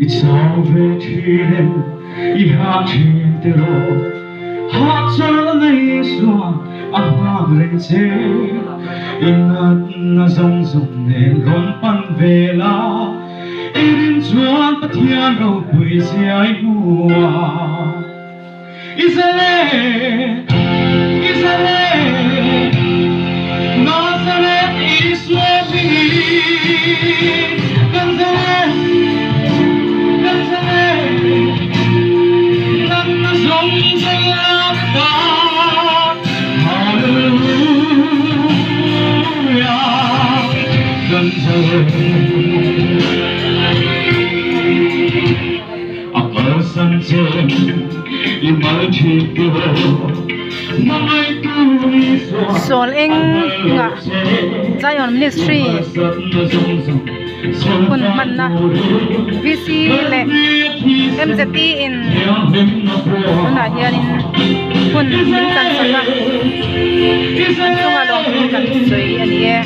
이차베티는 이하티대로 하철내서 아마그렌세 인나 송송내 론판벨라 이린 주안 파티아노 부이시아이 무아 이살레 이살레 나사렛 이수아비 Apa saja yang mahu Sol eng nga Zion Ministry kun man na VC le MZT in na hianin kun min kan sona sunga long kan soi ani e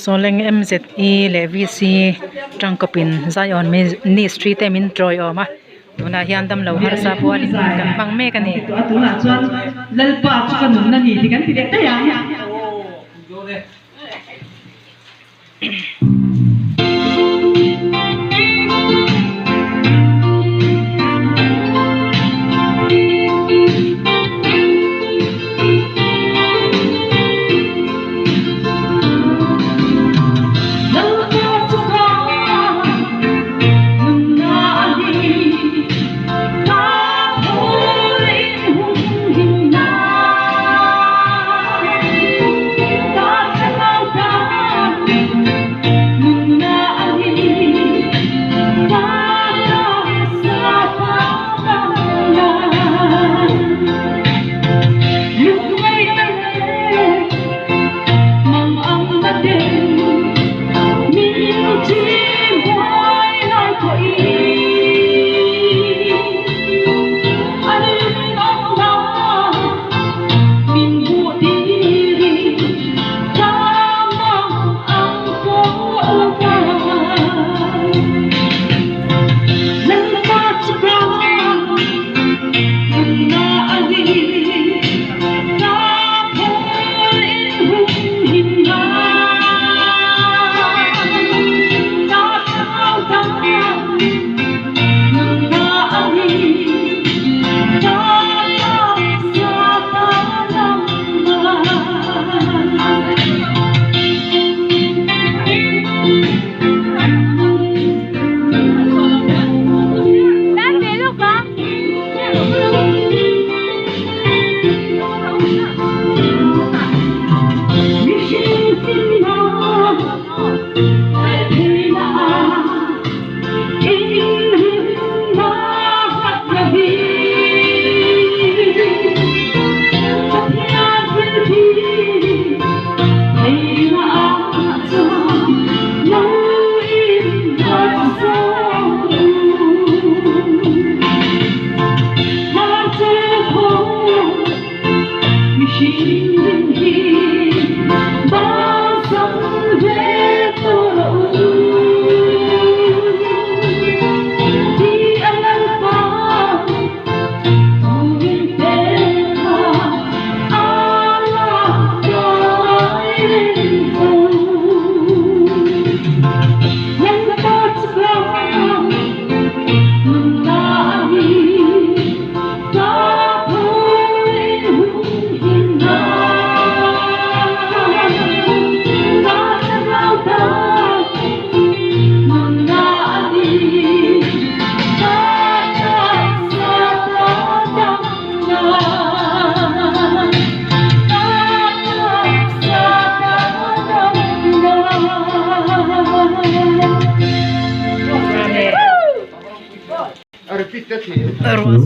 Soleng MZE le VC Trangkapin Zion Ministry te min troy oma tuna hian dam lo har sa puan kan bang me kan ni atuna chuan lalpa chu kan nun na ni ti kan ti de ta ya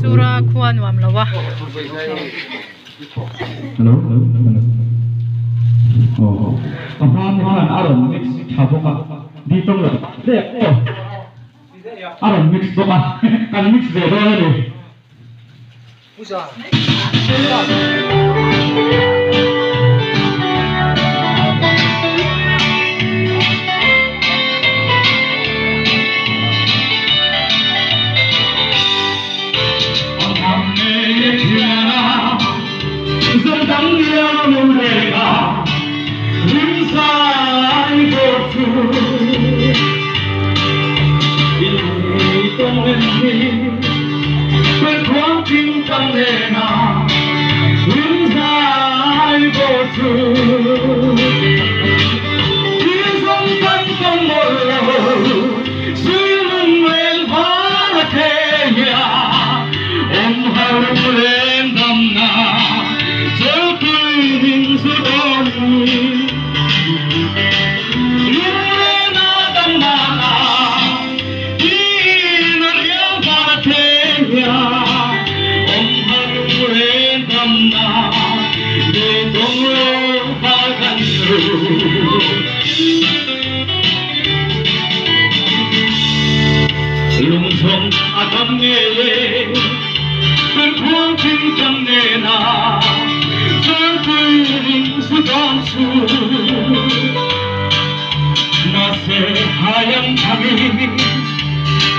Sura kuan wam lawa Hello? Oh. Pahan aron mix haboka. Dito lang. Aron mix boka. Kan mix de do ni. Pusa.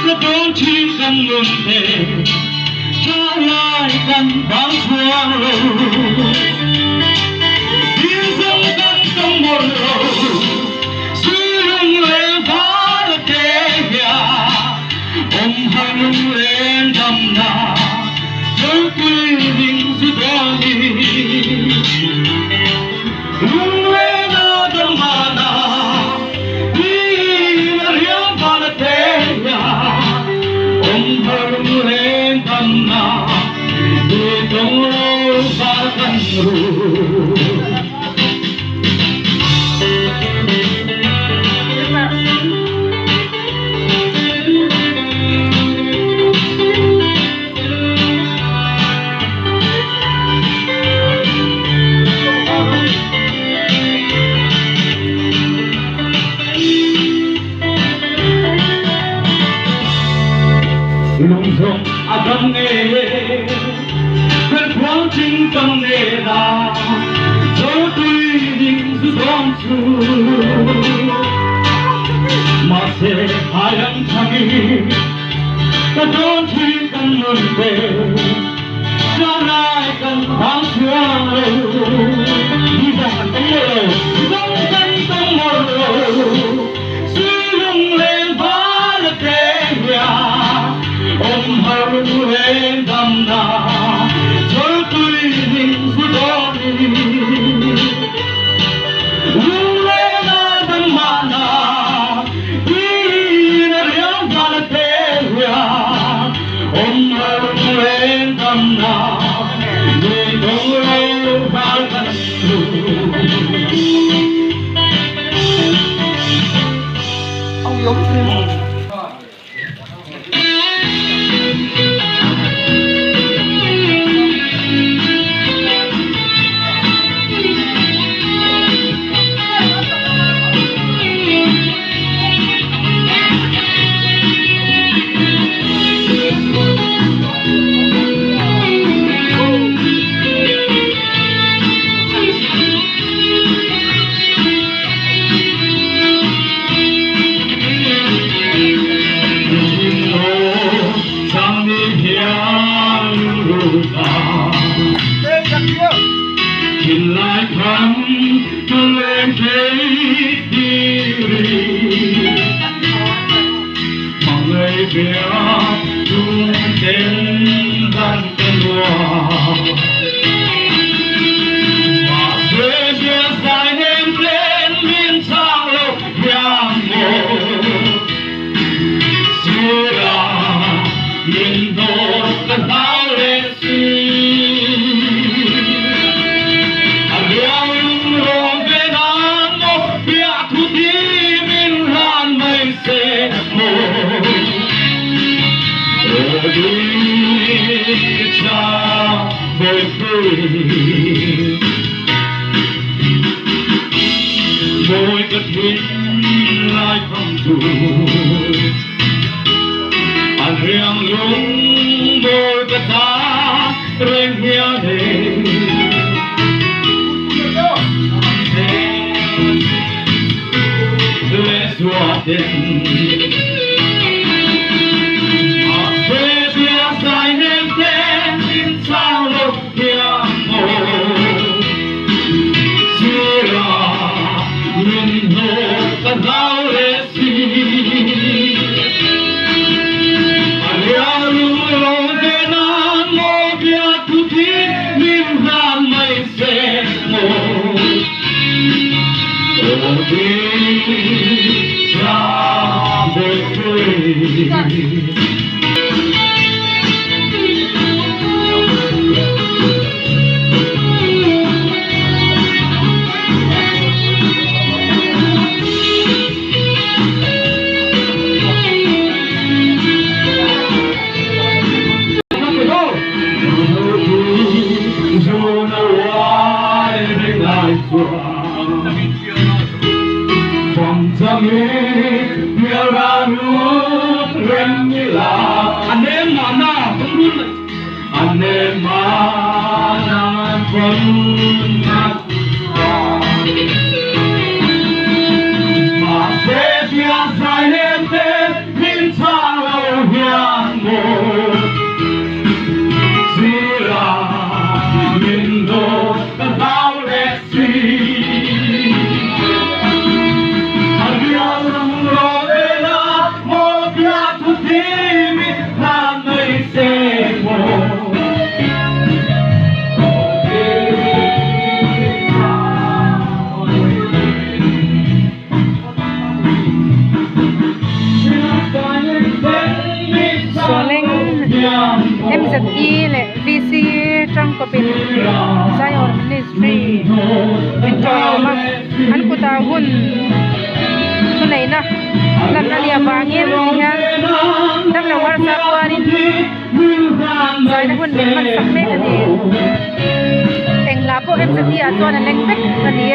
ก็โดนทิ้งกันหมดเลยถ้าลายกันบางช่วงที่สำคัญต้องหมดซื้อลงเลนฟ้าละเทียom han len damna Turkuling sudani Lumena damana Dinariam palateya om han len damna Ditongro balkanru lungsong agam nge kwen kwang ching kam ne da so tui ding su dong chu ma se hayam changi ka don ching kam nun pe cha nai kam bang chuang ni da kan tong mo su lung len ba la te ya om harun len damna Turkuling sudani Lumena damana Dinariam palateya om harun len damna Ditongro balkanruKin lại thắm lên thế đi mọi người biết chung tên dân tên loa mà dưới biết dài đêm lên miền sang lâu giang hồ xưa là miền đô cần tháo lên Môi cất hiến lại không đủ anh riêng lung môi cất ta rên hia đề lệ xua tình Mà sẽ phía dài lên thế MZE le VC trang ko pin Zion Ministry in Toloma an ko ta hun sunai na lan alia bangin niya dam la war sa kwarin zai na hun bin man sak me ani eng la po MZE a to na leng pek ani